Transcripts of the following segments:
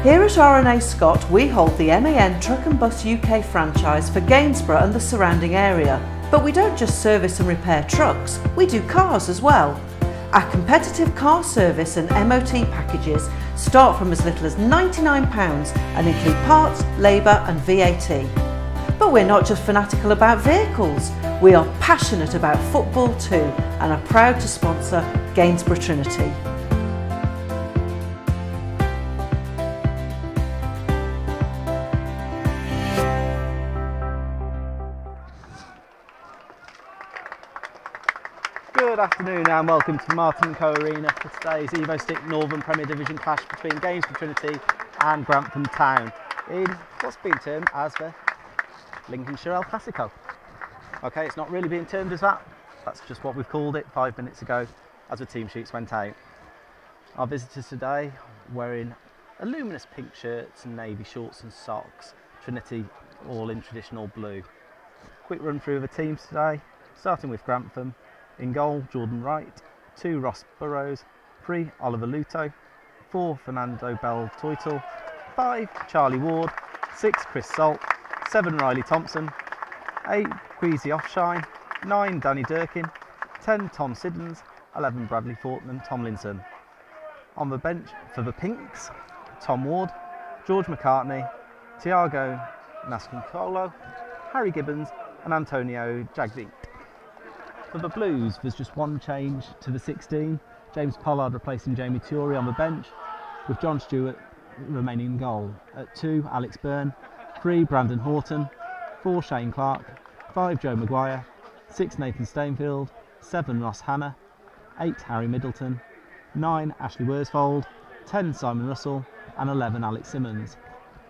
Here at R&A Scott, we hold the MAN Truck and Bus UK franchise for Gainsborough and the surrounding area. But we don't just service and repair trucks, we do cars as well. Our competitive car service and MOT packages start from as little as £99 and include parts, labour and VAT. But we're not just fanatical about vehicles, we are passionate about football too and are proud to sponsor Gainsborough Trinity. Good afternoon and welcome to Martin & Co Arena for today's Evo Stick Northern Premier Division clash between Gainsborough Trinity and Grantham Town in what's been termed as the Lincolnshire El Clasico. Okay, it's not really being termed as that, that's just what we've called it 5 minutes ago as the team sheets went out. Our visitors today wearing a luminous pink shirts and navy shorts and socks, Trinity all in traditional blue. Quick run through of the teams today, starting with Grantham. In goal, Jordan Wright, 2 Ross Burrows, 3 Oliver Luto, 4 Fernando Bell Toitel, 5 Charlie Ward, 6 Chris Salt, 7 Ryley Thompson, 8 Queasy Offshine, 9 Danny Durkin, 10 Tom Siddons, 11 Bradley Fortman Tomlinson. On the bench for the Pinks, Tom Ward, George McCartney, Tiago Nascincolo, Harry Gibbons and Antonio Jagvik. For the Blues, there's just one change to the 16. James Pollard replacing Jamie Turey on the bench, with John Stewart remaining in goal. At 2, Alex Byrne, 3, Brandon Horton, 4, Shane Clark, 5, Joe Maguire, 6, Nathan Stainfield, 7, Ross Hanna, 8, Harry Middleton, 9, Ashley Worsfold, 10, Simon Russell, and 11, Alex Simmons.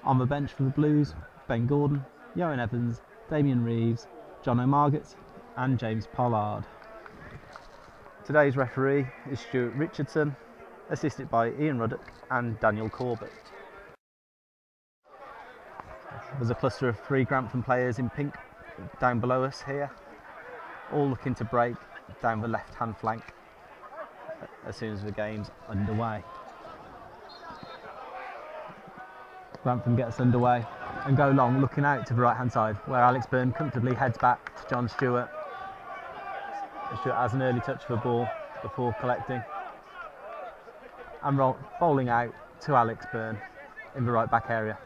On the bench for the Blues, Ben Gordon, Johan Evans, Damien Reeves, John O'Margett, and James Pollard. Today's referee is Stuart Richardson, assisted by Ian Ruddock and Daniel Corbett. There's a cluster of 3 Grantham players in pink down below us here, all looking to break down the left-hand flank as soon as the game's underway. Grantham gets underway and go long, looking out to the right-hand side, where Alex Byrne comfortably heads back to John Stewart. Stewart has an early touch of the ball before collecting and bowling out to Alex Byrne in the right back area.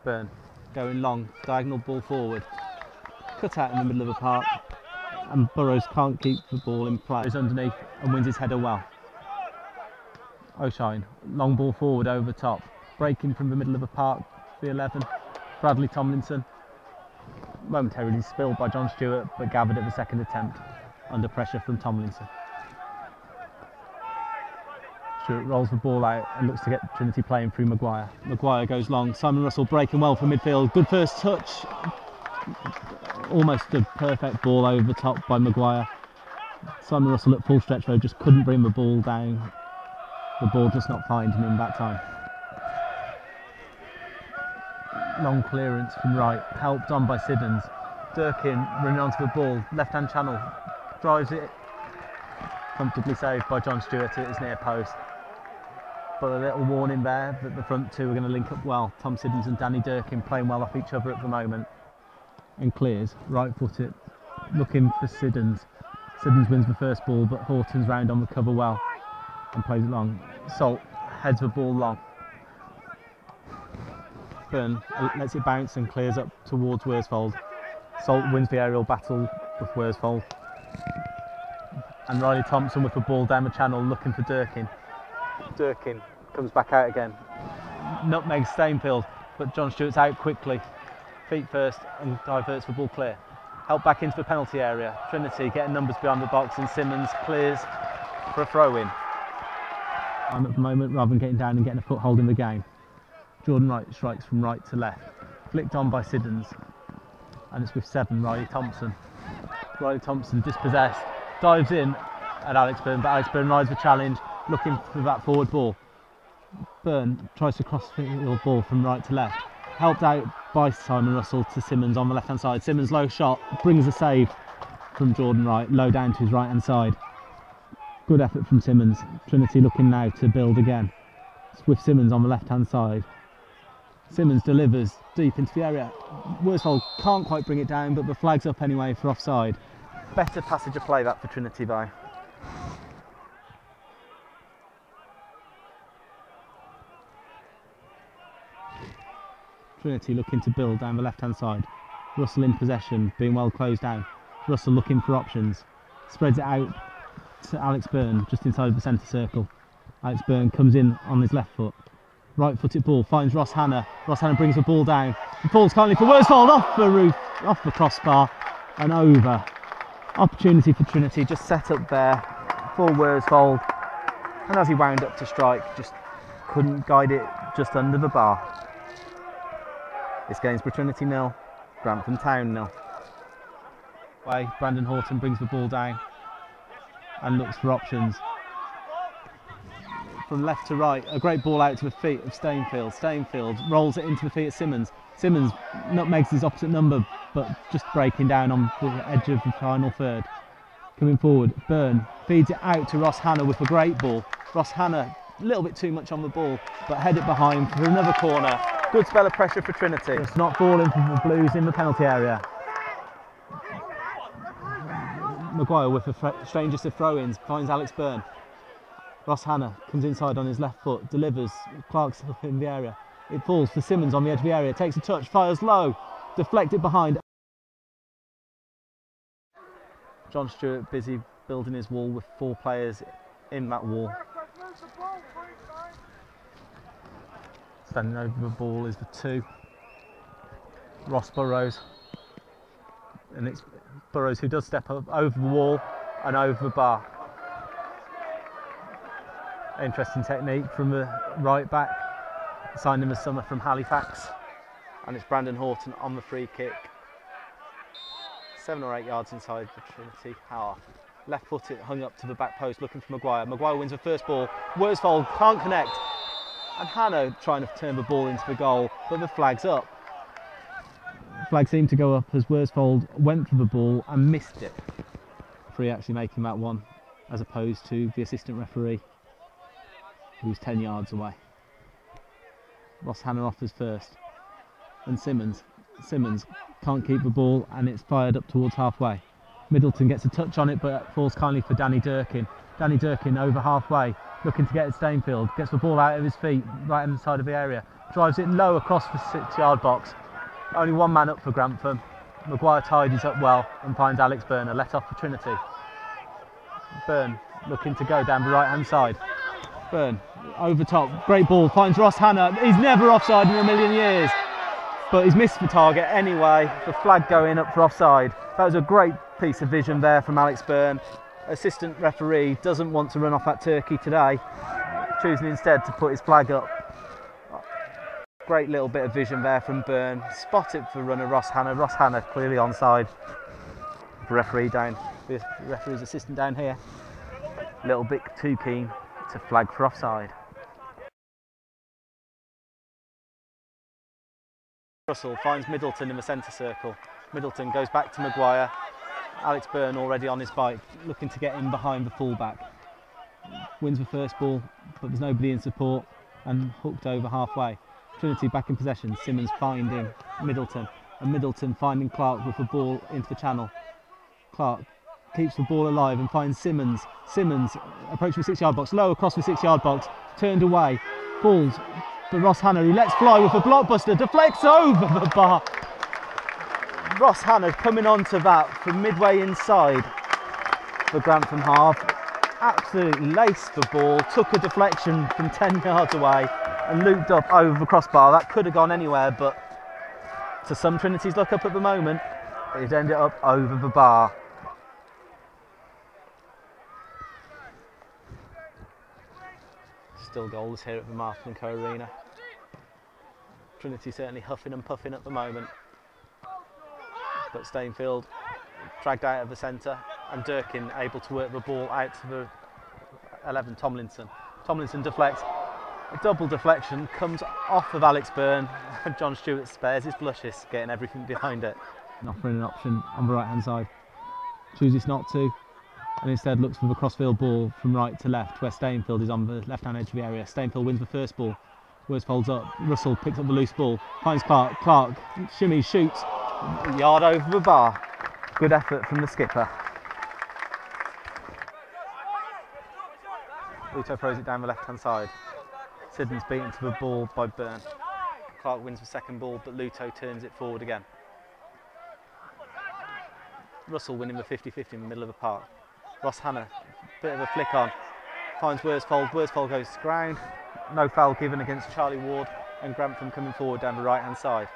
Byrne going long, diagonal ball forward, cut out in the middle of the park, and Burrows can't keep the ball in play. He's underneath and wins his header well. O'Shine, long ball forward over the top, breaking from the middle of the park, the 11, Bradley Tomlinson, momentarily spilled by John Stewart but gathered at the second attempt under pressure from Tomlinson. Stewart rolls the ball out and looks to get Trinity playing through Maguire. Maguire goes long, Simon Russell breaking well from midfield, good first touch, almost a perfect ball over the top by Maguire. Simon Russell at full stretch though just couldn't bring the ball down, the ball just not finding him that time. Long clearance from right, helped on by Siddons. Durkin running onto the ball, left hand channel, drives it, comfortably saved by John Stewart at his near post. But a little warning there that the front two are going to link up well. Tom Siddons and Danny Durkin playing well off each other at the moment. And clears, right footed, looking for Siddons. Siddons wins the first ball, but Horton's round on the cover well and plays it long. Salt heads the ball long. Byrne lets it bounce and clears up towards Worsfold. Salt wins the aerial battle with Worsfold. And Ryley Thompson with the ball down the channel looking for Durkin. Durkin comes back out again. Nutmeg Stainfield, but John Stewart's out quickly. Feet first and diverts the ball clear. Help back into the penalty area. Trinity getting numbers behind the box and Simmons clears for a throw-in. At the moment, rather than getting down and getting a foothold in the game. Jordan Wright strikes from right to left, flicked on by Siddons, and it's with 7, Ryley Thompson. Ryley Thompson dispossessed, dives in at Alex Byrne, but Alex Byrne rides the challenge, looking for that forward ball. Byrne tries to cross the ball from right to left, helped out by Simon Russell to Simmons on the left hand side. Simmons low shot, brings a save from Jordan Wright, low down to his right hand side. Good effort from Simmons. Trinity looking now to build again. It's with Simmons on the left hand side. Simmons delivers deep into the area. Worsfold can't quite bring it down, but the flag's up anyway for offside. Better passage of play that for Trinity though. Trinity looking to build down the left hand side. Russell in possession, being well closed down. Russell looking for options. Spreads it out to Alex Byrne, just inside of the centre circle. Alex Byrne comes in on his left foot. Right footed ball, finds Ross Hannah. Ross Hannah brings the ball down. He falls kindly for Worsfold, off the roof, off the crossbar and over. Opportunity for Trinity, just set up there for Worsfold. And as he wound up to strike, just couldn't guide it just under the bar. It's Gainsborough Trinity 0, Grantham Town 0. Brandon Horton brings the ball down and looks for options. From left to right, a great ball out to the feet of Stainfield. Stainfield rolls it into the feet of Simmons. Simmons nutmegs his opposite number, but just breaking down on the edge of the final third. Coming forward, Byrne feeds it out to Ross Hannah with a great ball. Ross Hannah, a little bit too much on the ball, but head it behind for another corner. Good spell of pressure for Trinity. It's not falling for the Blues in the penalty area. Maguire with the strangest of throw-ins finds Alex Byrne. Ross Hannah comes inside on his left foot, delivers. Clark's up in the area. It falls for Simmons on the edge of the area, takes a touch, fires low, deflected behind. John Stewart busy building his wall with 4 players in that wall. Standing over the ball is the 2. Ross Burrows. And it's Burrows who does step up over the wall and over the bar. Interesting technique from the right back. Signed him as summer from Halifax. And it's Brandon Horton on the free kick. 7 or 8 yards inside the Trinity half. Left footed, hung up to the back post, looking for Maguire. Maguire wins the first ball. Worsfold can't connect. And Hannah trying to turn the ball into the goal, but the flag's up. The flag seemed to go up as Worsfold went for the ball and missed it. Free actually making that one, as opposed to the assistant referee, who was 10 yards away. Ross Hannah offers first. And Simmons can't keep the ball and it's fired up towards halfway. Middleton gets a touch on it but falls kindly for Danny Durkin. Danny Durkin over halfway, looking to get at Stainfield, gets the ball out of his feet, right hand side of the area, drives it low across the 6-yard box. Only one man up for Grantham. Maguire tidies up well and finds Alex Byrne, a let off for Trinity. Byrne looking to go down the right hand side. Byrne over top, great ball, finds Ross Hannah. He's never offside in a million years, but he's missed the target anyway. The flag going up for offside. That was a great piece of vision there from Alex Byrne. Assistant referee doesn't want to run off that turkey today, choosing instead to put his flag up. Great little bit of vision there from Byrne. Spotted for runner Ross Hannah. Ross Hannah clearly onside. The referee down, the referee's assistant down here, a little bit too keen to flag for offside. Russell finds Middleton in the centre circle. Middleton goes back to Maguire. Alex Byrne already on his bike, looking to get in behind the fullback. Wins the first ball, but there's nobody in support and hooked over halfway. Trinity back in possession. Simmons finding Middleton, and Middleton finding Clark with the ball into the channel. Clark keeps the ball alive and finds Simmons. Simmons approaching the 6-yard box, low across the 6-yard box, turned away, falls for Ross Hannah, who lets fly with a blockbuster, deflects over the bar. Ross Hannah coming onto that from midway inside the Grantham half, absolutely laced the ball, took a deflection from 10 yards away and looped up over the crossbar. That could have gone anywhere, but to some Trinity's luck up at the moment, it ended up over the bar. Still goals here at the Martin & Co Arena. Trinity certainly huffing and puffing at the moment. But Stainfield dragged out of the centre and Durkin able to work the ball out to the 11, Tomlinson. Tomlinson deflects. A double deflection comes off of Alex Byrne and John Stewart spares his blushes, getting everything behind it. Offering an option on the right hand side. Chooses not to, and instead looks for the crossfield ball from right to left, where Stainfield is on the left hand edge of the area. Stainfield wins the first ball. Worsfold's up. Russell picks up the loose ball. Finds Clark. Clark shimmies, shoots. A yard over the bar. Good effort from the skipper. Luto throws it down the left-hand side. Siddon's beaten to the ball by Byrne. Clark wins the second ball, but Luto turns it forward again. Russell winning the 50-50 in the middle of the park. Ross Hannah, bit of a flick on. Finds Worsfold. Worsfold goes to ground. No foul given against Charlie Ward, and Grantham coming forward down the right-hand side.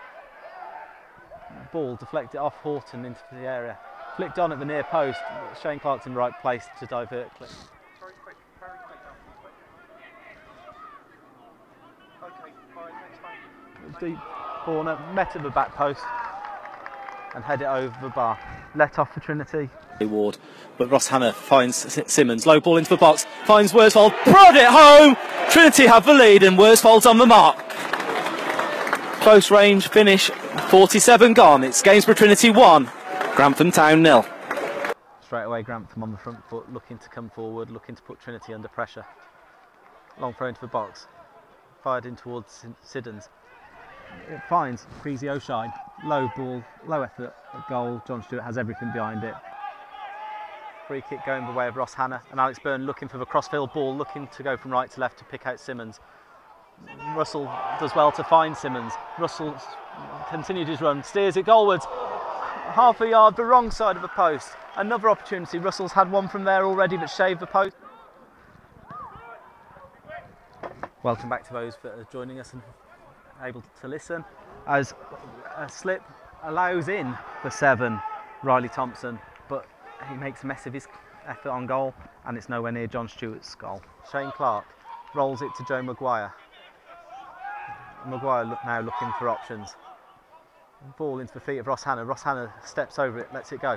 Ball deflected off Horton into the area. Flicked on at the near post. Shane Clark's in the right place to divert. Deep corner, met at the back post and head it over the bar. Let off for Trinity. Ward, but Ross Hannah finds Simmons, low ball into the box, finds Worsfold, prod it home. Trinity have the lead and Worsfold's on the mark. Close range finish, 47 gone. It's Gainsborough Trinity 1, Grantham Town 0. Straight away Grantham on the front foot, looking to come forward, looking to put Trinity under pressure. Long throw into the box, fired in towards Siddons. It finds Creasy O'Shine, low ball, low effort, goal. John Stewart has everything behind it. Free kick going the way of Ross Hannah, and Alex Byrne looking for the crossfield ball, looking to go from right to left to pick out Simmons. Russell does well to find Simmons. Russell continued his run, steers it goalwards, half a yard the wrong side of the post. Another opportunity. Russell's had one from there already but shaved the post. Welcome back to those that are joining us and able to listen, as a slip allows in for 7, Ryley Thompson, but he makes a mess of his effort on goal and it's nowhere near John Stewart's goal. Shane Clark rolls it to Joe Maguire. Maguire now looking for options. Ball into the feet of Ross Hannah. Ross Hannah steps over it, lets it go.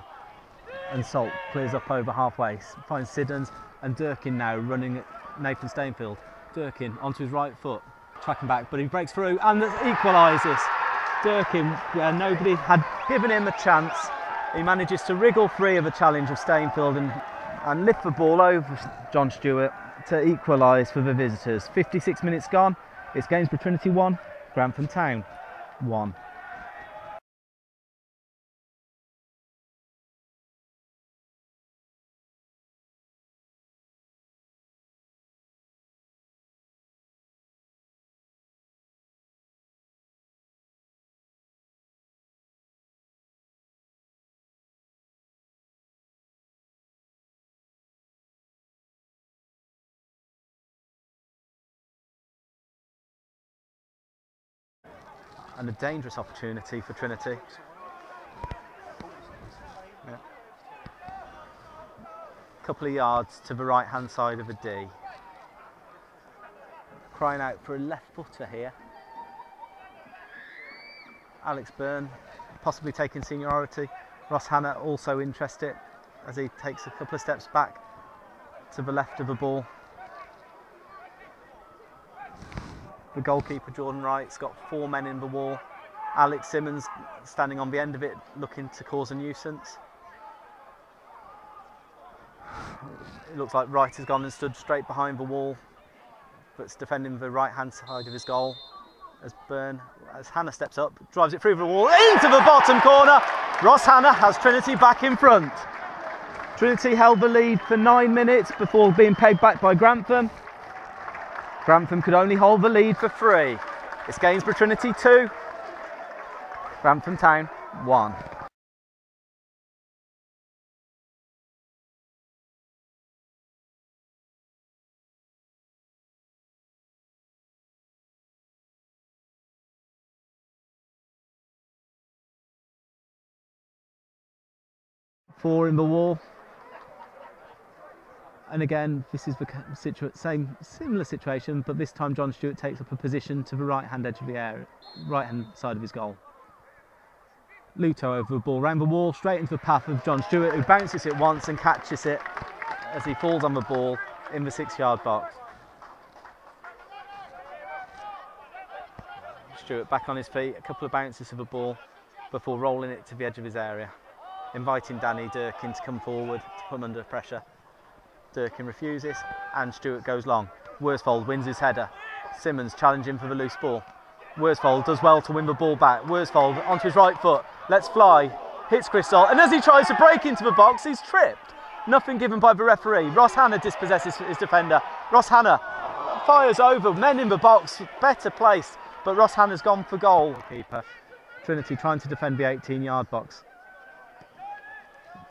And Salt clears up over halfway, finds Siddons, and Durkin now running at Nathan Stainfield. Durkin onto his right foot, tracking back, but he breaks through and equalises. Durkin, where nobody had given him a chance, he manages to wriggle free of a challenge of Stainfield and lift the ball over John Stewart to equalise for the visitors. 56 minutes gone, it's Gainsborough Trinity 1, Grantham Town 1. And a dangerous opportunity for Trinity. Yeah. Couple of yards to the right hand side of the D. Crying out for a left footer here. Alex Byrne possibly taking seniority. Ross Hannah also interested as he takes a couple of steps back to the left of the ball. The goalkeeper, Jordan Wright's got 4 men in the wall. Alex Simmons standing on the end of it, looking to cause a nuisance. It looks like Wright has gone and stood straight behind the wall, but's defending the right-hand side of his goal. As Hannah steps up, drives it through the wall, into the bottom corner. Ross Hannah has Trinity back in front. Trinity held the lead for 9 minutes before being pegged back by Grantham. Grantham could only hold the lead for 3. It's Gainsborough Trinity 2, Grantham Town 1. Four in the wall. And again, this is the similar situation, but this time John Stewart takes up a position to the right-hand edge of the area, right-hand side of his goal. Luto over the ball, round the wall, straight into the path of John Stewart, who bounces it once and catches it as he falls on the ball in the 6-yard box. Stewart back on his feet, a couple of bounces of the ball before rolling it to the edge of his area, inviting Danny Durkin to come forward to put him under pressure. Durkin refuses and Stewart goes long. Worsfold wins his header. Simmons challenging for the loose ball. Worsfold does well to win the ball back. Worsfold onto his right foot, lets fly, hits Crystal, and as he tries to break into the box, he's tripped. Nothing given by the referee. Ross Hannah dispossesses his defender. Ross Hannah fires over, men in the box, better placed, but Ross Hannah's gone for goal. Keeper. Trinity trying to defend the 18-yard box.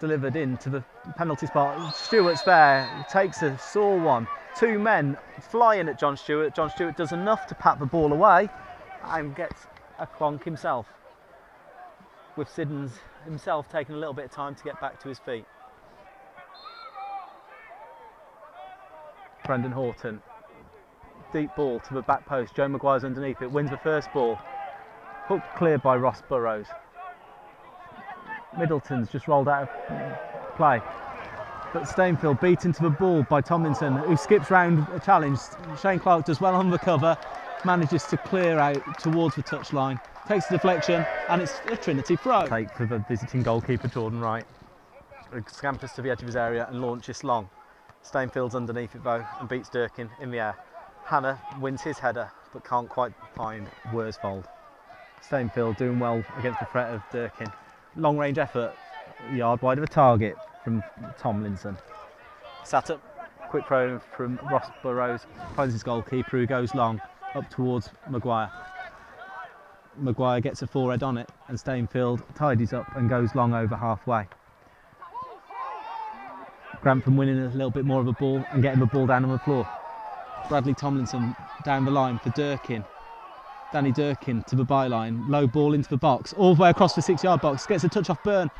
Delivered into the penalty spot. Stewart's there, takes a sore one. Two men flying at John Stewart. John Stewart does enough to pat the ball away and gets a clonk himself, with Siddons himself taking a little bit of time to get back to his feet. Brendan Horton, deep ball to the back post. Joe Maguire's underneath it, wins the first ball. Hooked clear by Ross Burrows. Middleton's just rolled out of play, but Stainfield beaten to the ball by Tomlinson, who skips round a challenge. Shane Clark does well on the cover, manages to clear out towards the touchline, takes the deflection, and it's a Trinity throw. Take for the visiting goalkeeper Jordan Wright, who scampers to the edge of his area and launches long. Stainfield's underneath it though and beats Durkin in the air. Hannah wins his header but can't quite find Worsfold. Stainfield doing well against the threat of Durkin. Long range effort, a yard wide of a target from Tomlinson. Sat up, quick throw from Ross Burrows, finds his goalkeeper who goes long up towards Maguire. Maguire gets a forehead on it and Stainfield tidies up and goes long over halfway. Grantham winning a little bit more of a ball and getting the ball down on the floor. Ryley Thompson down the line for Durkin. Danny Durkin to the byline, low ball into the box, all the way across the 6-yard box, gets a touch off Byrne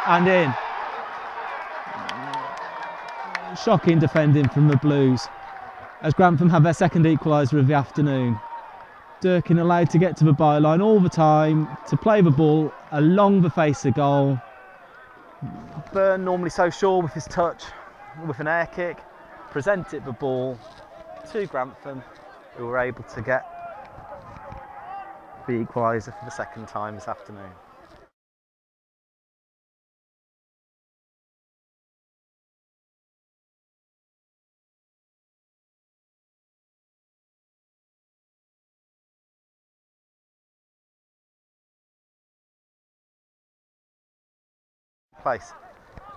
and in. Shocking defending from the Blues as Grantham have their second equaliser of the afternoon. Durkin allowed to get to the byline all the time to play the ball along the face of goal. Byrne, normally so sure with his touch, with an air kick, presented the ball to Grantham, who were able to get the equaliser for the second time this afternoon. Place.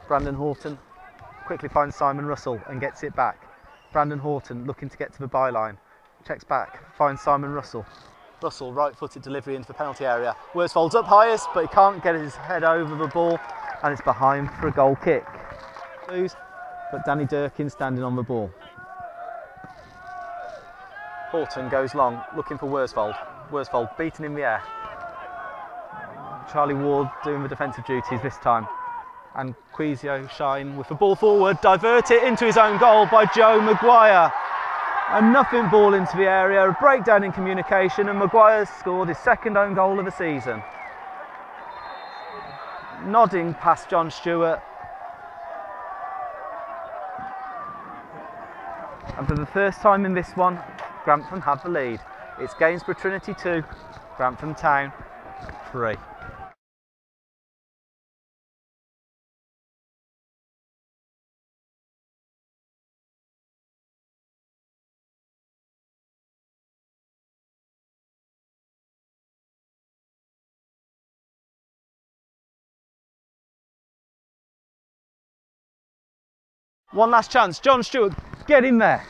Brandon Horton quickly finds Simon Russell and gets it back. Brandon Horton looking to get to the byline, checks back, finds Simon Russell. Russell, right-footed delivery into the penalty area. Worsfold's up highest, but he can't get his head over the ball, and it's behind for a goal kick. But Danny Durkin standing on the ball. Horton goes long, looking for Worsfold. Worsfold beaten in the air. Charlie Ward doing the defensive duties this time. And Quizio Shine with the ball forward, divert it into his own goal by Joe Maguire. A nothing ball into the area, a breakdown in communication, and Maguire scored his second own goal of the season. Nodding past John Stewart. And for the first time in this one, Grantham have the lead. It's Gainsborough Trinity 2, Grantham Town 3. One last chance, John Stewart, get in there.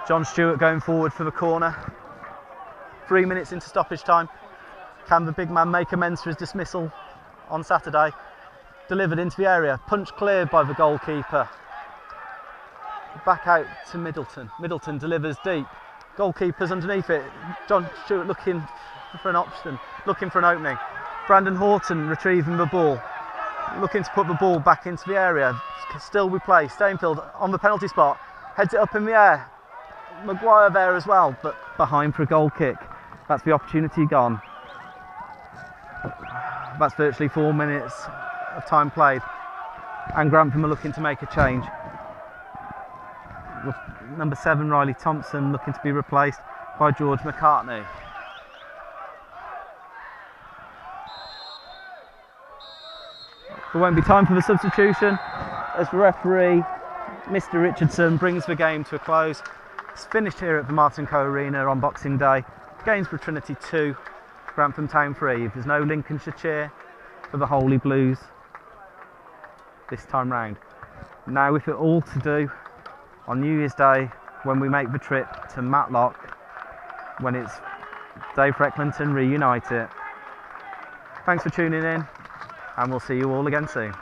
John Stewart going forward for the corner. 3 minutes into stoppage time. Can the big man make amends for his dismissal on Saturday? Delivered into the area, punched clear by the goalkeeper. Back out to Middleton. Middleton delivers deep. Goalkeeper's underneath it. John Stewart looking for an option, looking for an opening. Brandon Horton retrieving the ball, looking to put the ball back into the area. Still we play. Stainfield on the penalty spot, heads it up in the air. Maguire there as well, but behind for a goal kick. That's the opportunity gone. That's virtually 4 minutes of time played, and Grantham are looking to make a change. With number 7, Ryley Thompson, looking to be replaced by George McCartney. There won't be time for the substitution as the referee Mr. Richardson brings the game to a close. It's finished here at the Martin Coe Arena on Boxing Day. Gainsborough Trinity 2, Grantham Town 3. There's no Lincolnshire cheer for the Holy Blues this time round. Now with it all to do on New Year's Day when we make the trip to Matlock, when it's Dave Frecklinton reunite it. Thanks for tuning in, and we'll see you all again soon.